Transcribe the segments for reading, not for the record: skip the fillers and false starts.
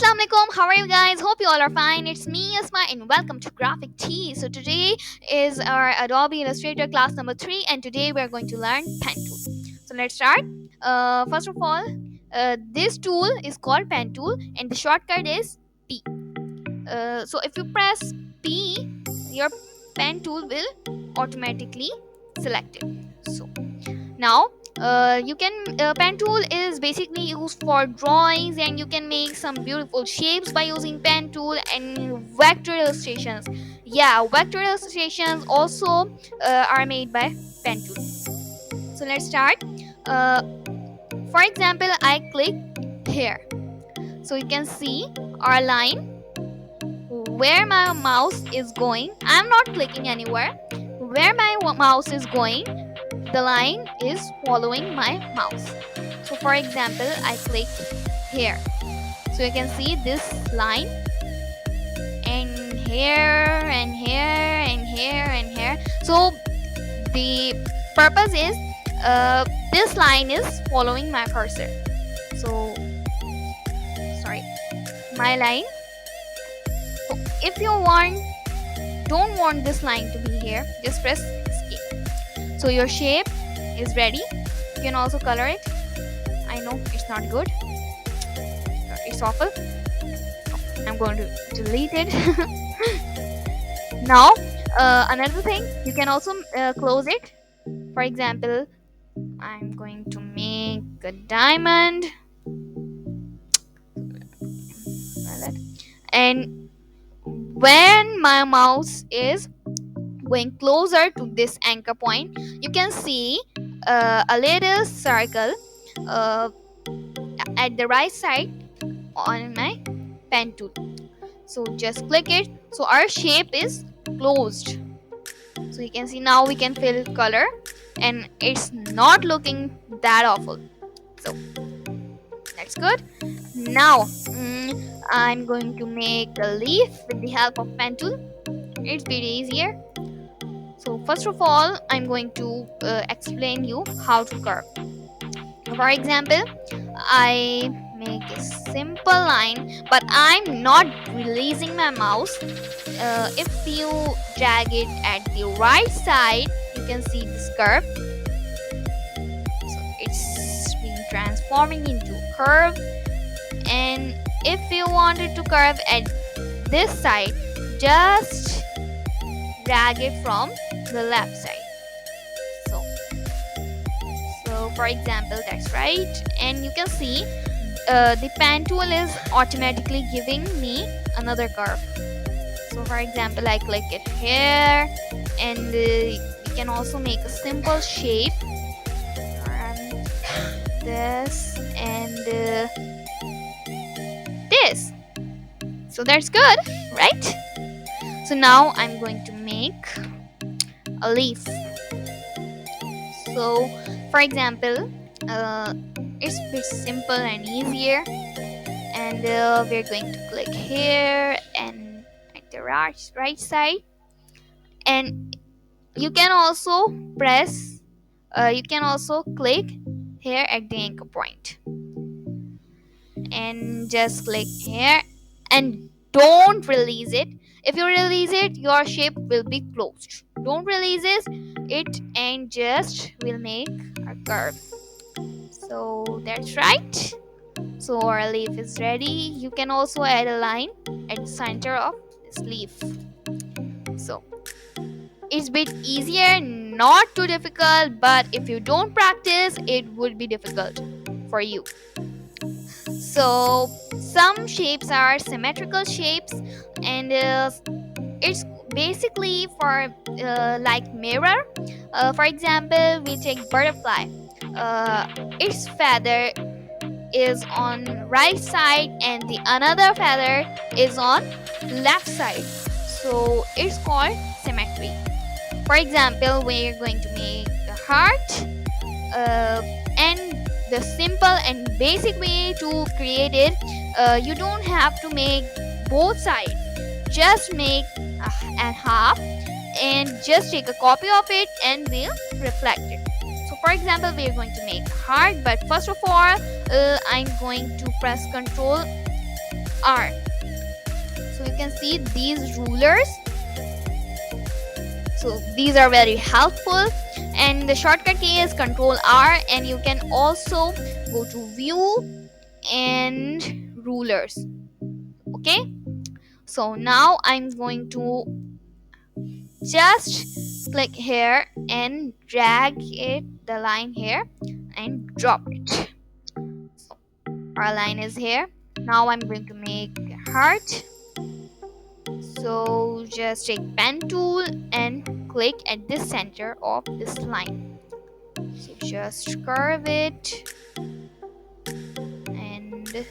Assalamu alaikum. How are you guys? Hope you all are fine. It's me, Asma, and welcome to Graphic Tea. So today is our Adobe Illustrator class number 3, and today we are going to learn pen tool. So let's start. First of all, this tool is called pen tool, and the shortcut is P. So if you press P, your pen tool will automatically select it. So now you can pen tool is basically used for drawings, and you can make some beautiful shapes by using pen tool and vector illustrations. Yeah, vector illustrations also are made by pen tool. So let's start. uh, for example, I click here, so you can see our line where my mouse is going. I'm not clicking anywhere. Where my mouse is going, the line is following my mouse. So for example, I click here, so you can see this line, and here and here and here and here. So the purpose is this line is following my cursor. So sorry, my line. So if you don't want this line to be here, just press escape. So your shape is ready. You can also color it. I know it's not good, it's awful. I'm going to delete it. Now another thing, you can also close it. For example, I'm going to make a diamond, and when my mouse is going closer to this anchor point, you can see a little circle uh, at the right side on my pen tool. So just click it, so our shape is closed. So you can see now we can fill color, and it's not looking that awful. So that's good. Now I'm going to make a leaf with the help of pen tool. It's bit easier. So first of all, I'm going to explain you how to curve. For example, I make a simple line, but I'm not releasing my mouse. If you drag it at the right side, you can see this curve. So it's being transforming into curve, and if you wanted to curve at this side, just drag it from the left side. So for example, that's right, and you can see the pen tool is automatically giving me another curve. So for example, I click it here, and you can also make a simple shape, this and this. So that's good, right? So now I'm going to make a leaf. So for example, it's a bit simple and easier, and we're going to click here and at the right side, and you can also click here at the anchor point, and just click here, and don't release it. If you release it, your shape will be closed. Don't release it, and just will make a curve. So that's right. So our leaf is ready. You can also add a line at the center of this leaf. So it's a bit easier, not too difficult, but if you don't practice, it would be difficult for you. So some shapes are symmetrical shapes, and it's basically for like mirror. For example, we take butterfly. Its feather is on right side, and the another feather is on left side. So it's called symmetry. For example, we're going to make a heart, and the simple and basic way to create it, you don't have to make both sides. Just make a half, and just take a copy of it, and we'll reflect it. So for example, we are going to make a heart, but first of all, I'm going to press Ctrl R. So you can see these rulers. So these are very helpful, and the shortcut key is Control R, and you can also go to View and Rulers. Okay, so now I'm going to just click here and drag it, the line here, and drop it. So our line is here. Now I'm going to make a heart. So just take pen tool and click at the center of this line. So just curve it, and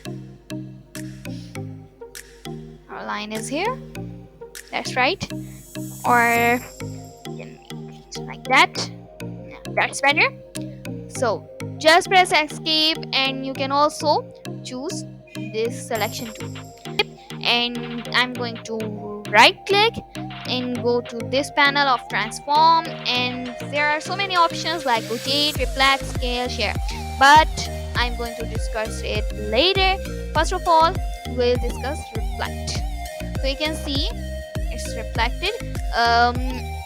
our line is here. That's right. Or you can make it like that. Yeah, that's better. So just press escape, and you can also choose this selection tool. And I'm going to right click and go to this panel of transform, and there are so many options like rotate, reflect, scale, share, but I'm going to discuss it later. First of all, we'll discuss reflect. So you can see it's reflected.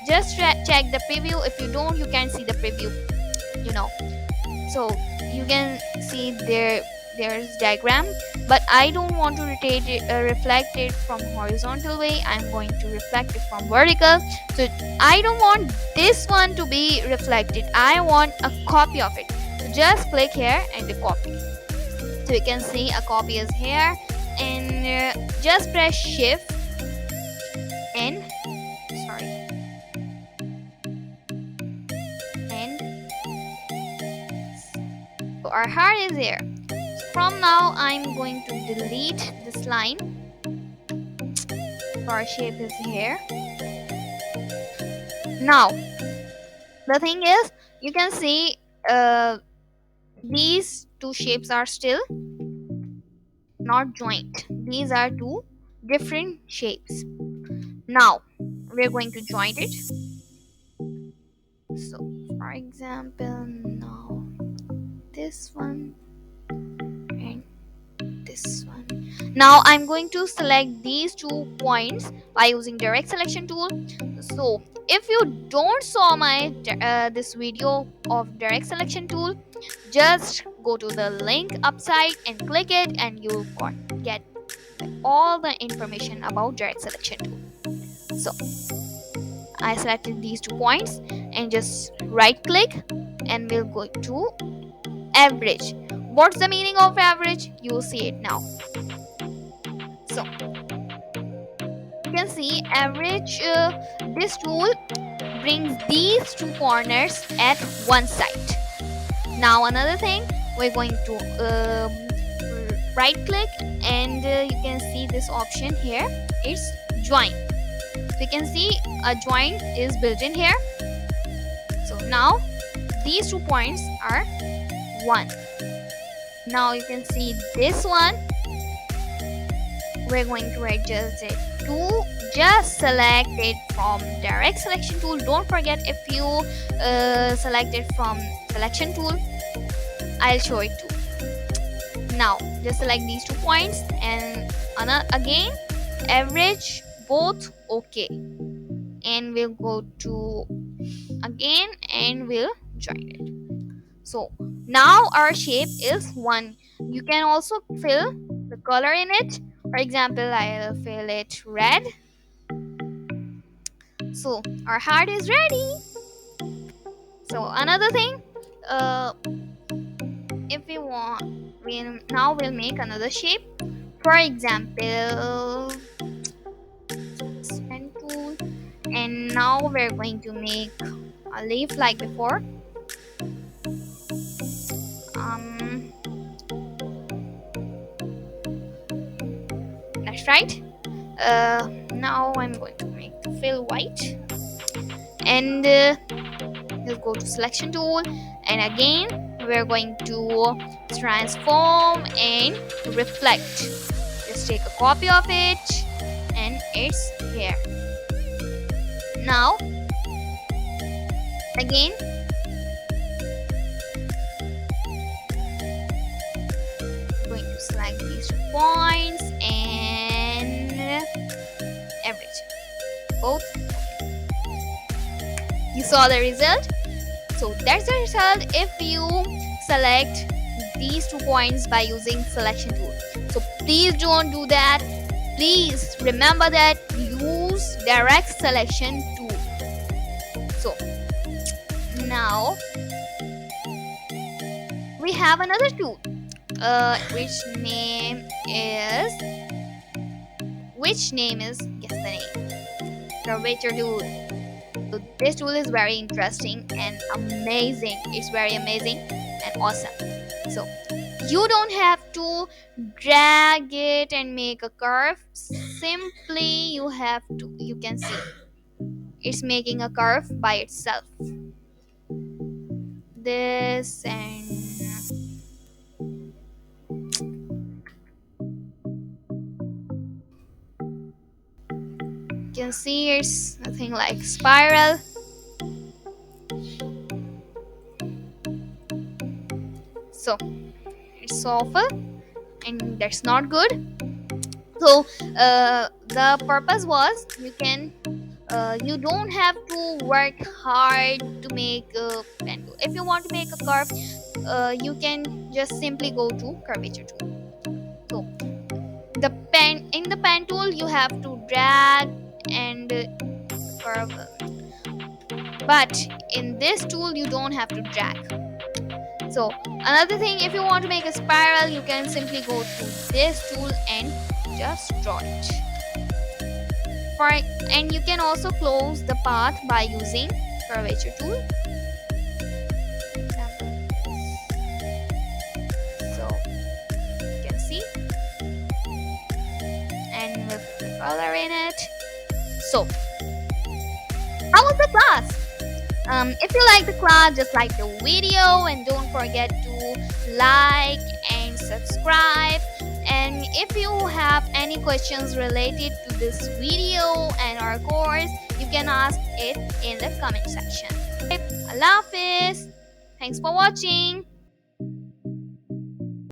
Just check the preview. If you don't, you can see the preview, so you can see there's diagram, but I don't want to rotate it, reflect it from horizontal way. I'm going to reflect it from vertical. So I don't want this one to be reflected, I want a copy of it. So just click here and the copy. So you can see a copy is here, and just press shift and so our heart is here. From now I'm going to delete this line. Our shape is here. Now the thing is, you can see these two shapes are still not joined. These are two different shapes. Now we're going to join it. So for example, now this one and this one. Now I'm going to select these 2 points by using direct selection tool. So if you don't saw my this video of direct selection tool, just go to the link upside and click it, and you'll get all the information about direct selection tool. So I selected these 2 points and just right click, and we'll go to average. What's the meaning of average? You'll see it now. So you can see average, this tool brings these 2 corners at one side. Now another thing, we're going to right click, and you can see this option here, it's join. So you can see a join is built in here. So now these 2 points are one. Now you can see this one, we're going to adjust it to just select it from direct selection tool. Don't forget, if you select it from selection tool, I'll show it too. Now just select these 2 points, and again average, both okay, and we'll go to again and we'll join it. So now our shape is one. You can also fill the color in it. For example, I'll fill it red. So our heart is ready. So another thing, if we want, we'll make another shape. For example, pen tool, and now we're going to make a leaf like before. That's right. Now I'm going to make the fill white, and we'll go to selection tool, and again we're going to transform and reflect. Just take a copy of it, and it's here. Now again going to select these 2 points, and both. You saw the result. So that's the result if you select these 2 points by using selection tool. So please don't do that. Please remember that use direct selection tool. So now we have another tool, which name is guess the name, curvature tool. So this tool is very interesting and amazing. It's very amazing and awesome. So you don't have to drag it and make a curve. Simply you can see it's making a curve by itself. This, and you can see it's nothing like spiral. So it's awful and that's not good. So the purpose was you don't have to work hard to make a pen tool. If you want to make a curve, you can just simply go to curvature tool. So in the pen tool you have to drag and curve, but in this tool you don't have to drag. So another thing, if you want to make a spiral, you can simply go to this tool and just draw it. And you can also close the path by using curvature tool. So you can see, and with the color in it. So how was the class? If you like the class, just like the video and don't forget to like and subscribe. And if you have any questions related to this video and our course, you can ask it in the comment section. Allah Hafiz. Thanks for watching.